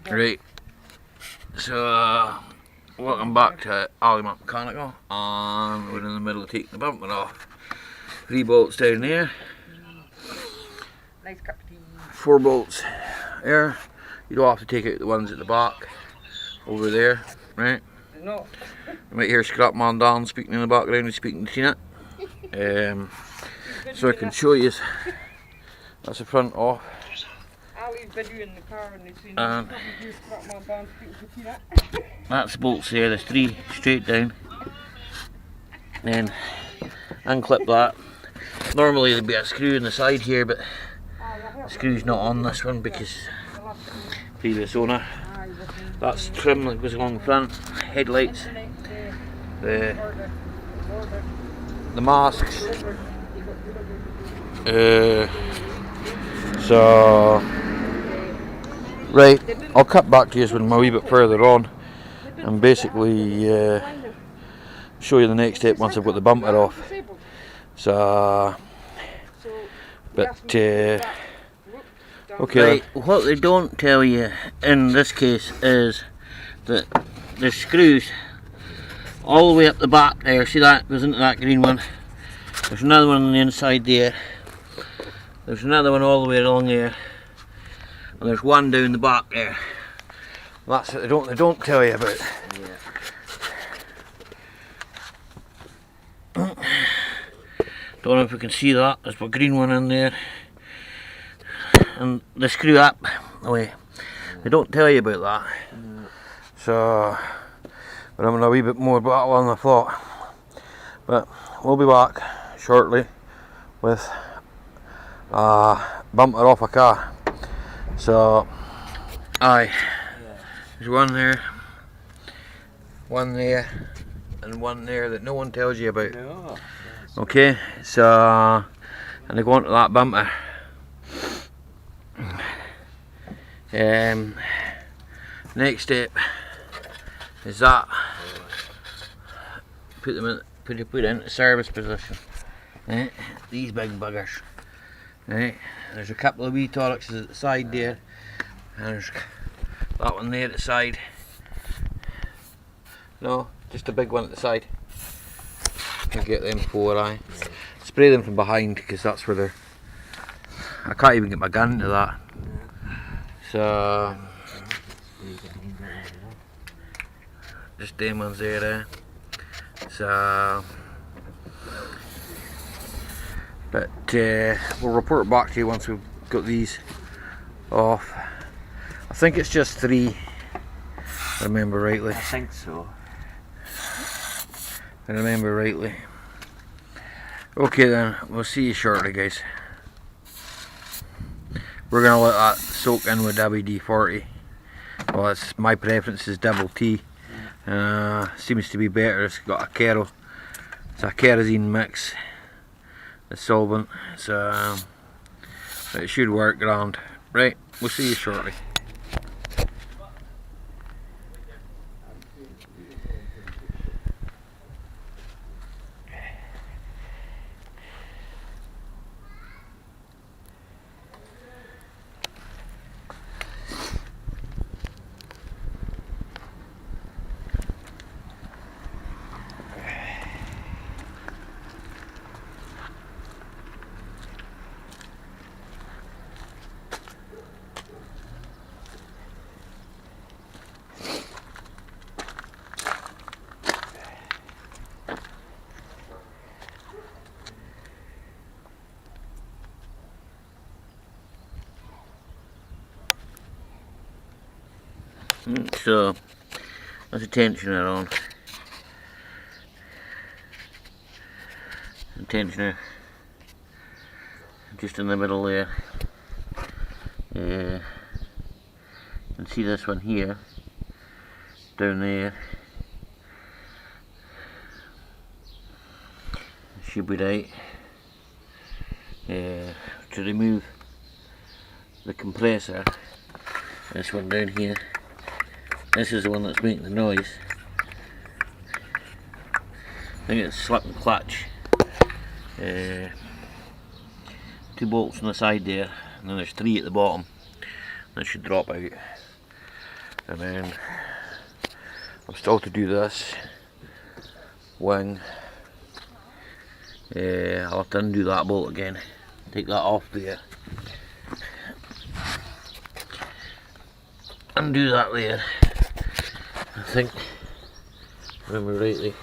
Right, so welcome back to Ali Mechanical, and we're in the middle of taking the bumper off. 3 bolts down there, Nice cup of tea. 4 bolts there. You don't have to take out the ones at the back over there, right? No. You might hear Scrapman Dan speaking in the background, he's speaking to Tina. So I can show you, that's the front off. Ali's video in the car and they've seen And Scrapman Dan speaking to Tina. that's the bolts there, there's 3 straight down. Then unclip that. Normally there'd be a screw in the side here, but the screw's not on this one because previous owner. That's trim that goes along the front, headlights, the masks. So right, I'll cut back to you when we're a wee bit further on and basically show you the next step once I've got the bumper off. So, but okay. Right, what they don't tell you in this case is that the screws all the way up the back there, see that goes into that green one. There's another one on the inside there. There's another one all the way along there. And there's one down the back there. That's what they don't tell you about. Yeah. Don't know if you can see that. There's a green one in there. And the screw up away. They don't tell you about that. So, but I'm in a wee bit more battle than I thought. But we'll be back shortly with a bumper off a car. So, aye, there's one there, and one there that no one tells you about. Okay, so, and they go on to that bumper. Next step is that put it into service position. Right? These big buggers. Right? There's a couple of wee tolex at the side there, and there's that one there at the side. No, just a big one at the side. I'll get them 4 eye. Spray them from behind because that's where they're. I can't even get my gun into that. So just them ones there. So, but we'll report back to you once we've got these off. I think it's just 3, if I remember rightly. I think so. If I remember rightly. Okay then, we'll see you shortly, guys. We're going to let that soak in with WD-40. Well, it's, my preference is double T. Seems to be better. It's got a it's a kerosene mix, the solvent, so it should work grand. Right, we'll see you shortly. So that's the tensioner on. The tensioner just in the middle there. You can see this one here, down there. Should be right. To remove the compressor, this one down here. This is the one that's making the noise. I think it's slip and clutch. 2 bolts on the side there, and then there's 3 at the bottom. That should drop out. and then I'm still to do this wing. I'll have to undo that bolt again, take that off there, undo that there. I think, remember rightly,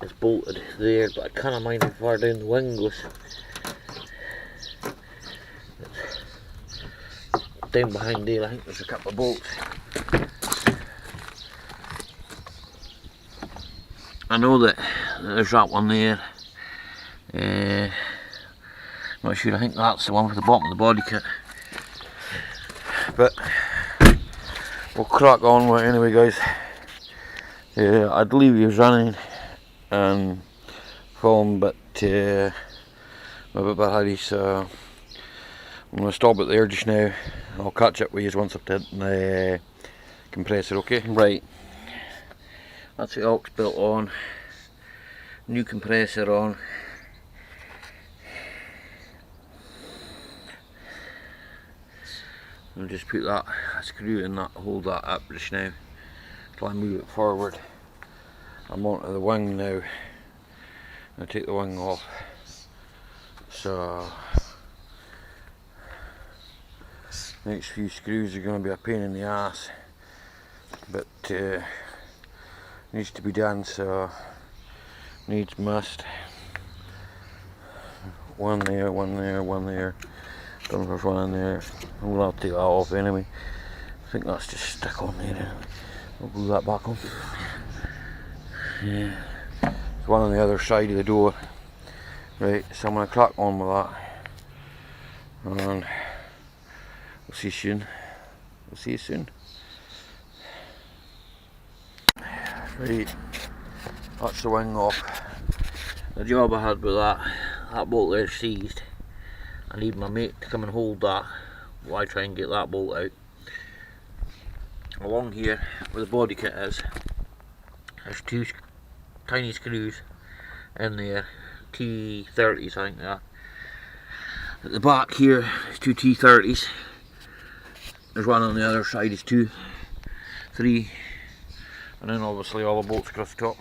it's bolted there, but I can't mind how far down the wing goes. It's down behind there, I think there's a couple of bolts. I know that there's that one there. Not sure, I think that's the one for the bottom of the body kit. But we'll crack on with it anyway, guys. I'd leave you running and film, but I'm a bit of a hurry, so I'm going to stop it there just now. I'll catch up with you once I've done the compressor, okay? Right, that's the aux belt on, new compressor on. I'll just put that screw in that, hold that up just now, try and move it forward. I'm onto the wing now. I'll take the wing off. So next few screws are going to be a pain in the ass, but needs to be done, so needs must. One there, one there, one there. Don't know if there's one in there. I'm going to have to take that off anyway. I think that's just stuck on there. I'll glue that back on. Yeah. There's one on the other side of the door. Right, so I'm going to crack on with that. And we'll see you soon. We'll see you soon. Right, that's the wing off. The job I had with that bolt there seized. I need my mate to come and hold that while I try and get that bolt out. Along here, where the body kit is, there's two tiny screws in there, T30s I think they are. At the back here, there's two T30s. There's one on the other side, is two, three, and then obviously all the bolts across the top.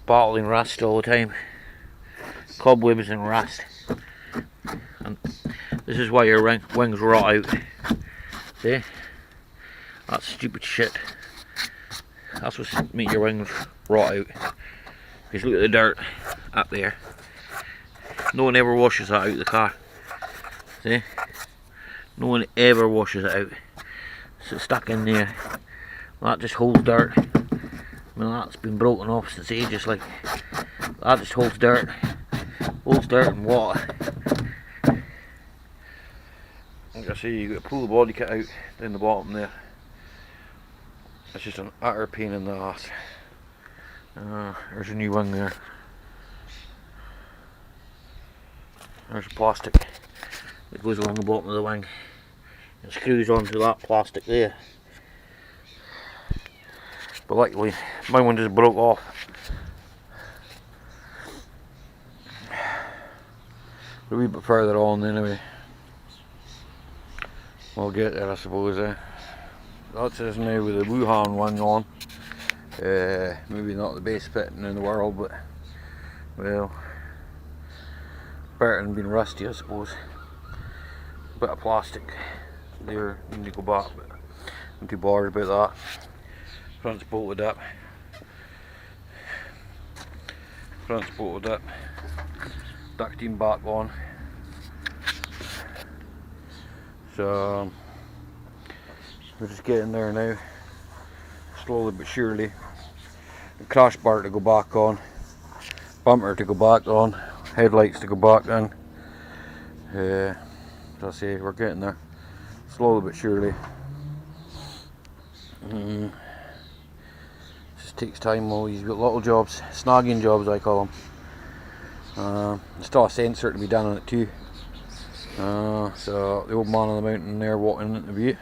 Battling rust all the time, cobwebs and rust, and this is why your wings rot out. See, that's stupid shit. That's what's make your wings rot out. Because look at the dirt up there. No one ever washes that out of the car. See, no one ever washes it out. So it's stuck in there. That just holds dirt. Well, that's been broken off since ages. Like that just holds dirt and water. Like I say, you got to pull the body kit out down the bottom there. It's just an utter pain in the ass. There's a new wing there. There's plastic that goes along the bottom of the wing. It screws onto that plastic there. But luckily, my one just broke off. A wee bit further on anyway. We'll get there, I suppose. That's us now with the Wuhan wing on. Maybe not the best fitting in the world, but well, better than being rusty, I suppose. Bit of plastic there, need to go back, but I'm too bothered about that. Front's bolted up. Ducting back on. So we're just getting there now, slowly but surely. The crash bar to go back on, bumper to go back on, headlights to go back in. As I say, we're getting there, slowly but surely. Just takes time, all these little jobs, snagging jobs I call them. There's still a sensor to be done on it too. So the old man on the mountain there walking into view.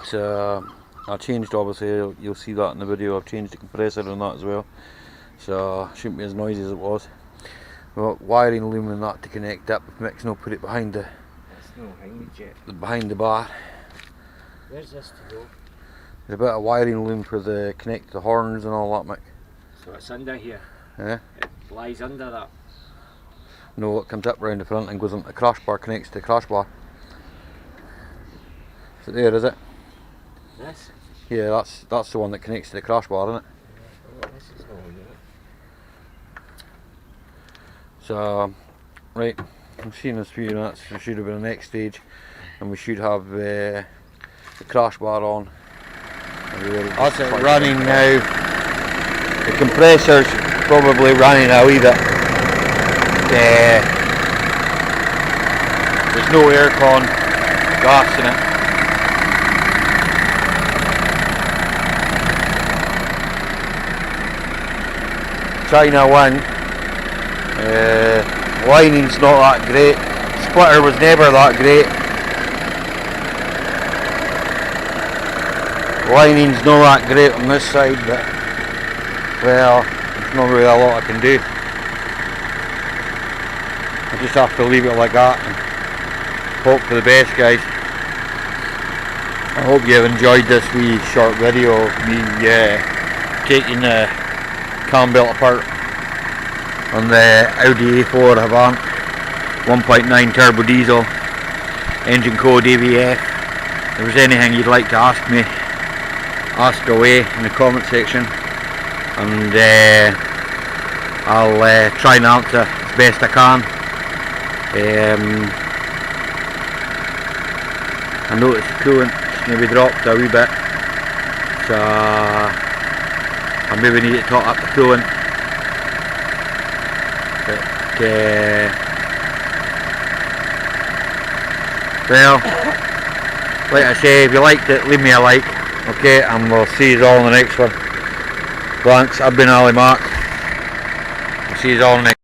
So I changed, obviously you'll see that in the video, I've changed the compressor on that as well. so shouldn't be as noisy as it was. We've got wiring loom and that to connect up. Mick's not put it behind That's no hanging yet. behind the bar. Where's this to go? There's a bit of wiring loom for the connect the horns and all that, Mick. So it's under here. Yeah. It lies under that. No, it comes up round the front and goes into the crossbar, connects to the crossbar. Is it there, is it? This? Yeah, that's the one that connects to the crossbar, isn't it? Oh, this is not on it. So, right, I'm seeing this few minutes. We should have been the next stage, and we should have the crossbar on. That's it running now. The compressor's probably running a wee bit. There's no aircon gas in it. China 1. Lining's not that great. Splitter was never that great. Lining's not that great on this side, but well, there's not really a lot I can do. I just have to leave it like that and hope for the best, guys. I hope you've enjoyed this wee short video of me taking the Cambelt apart on the Audi A4 Avant 1.9 turbo diesel, engine code AVF. If there's anything you'd like to ask me, ask away in the comment section, and I'll try and answer as best I can. I noticed the coolant maybe dropped a wee bit, so I maybe need to top up the coolant. But well, like I say, if you liked it, leave me a like, okay, and we'll see you all in the next one. Thanks, I've been Ali Mark. I'll see you all in the next one.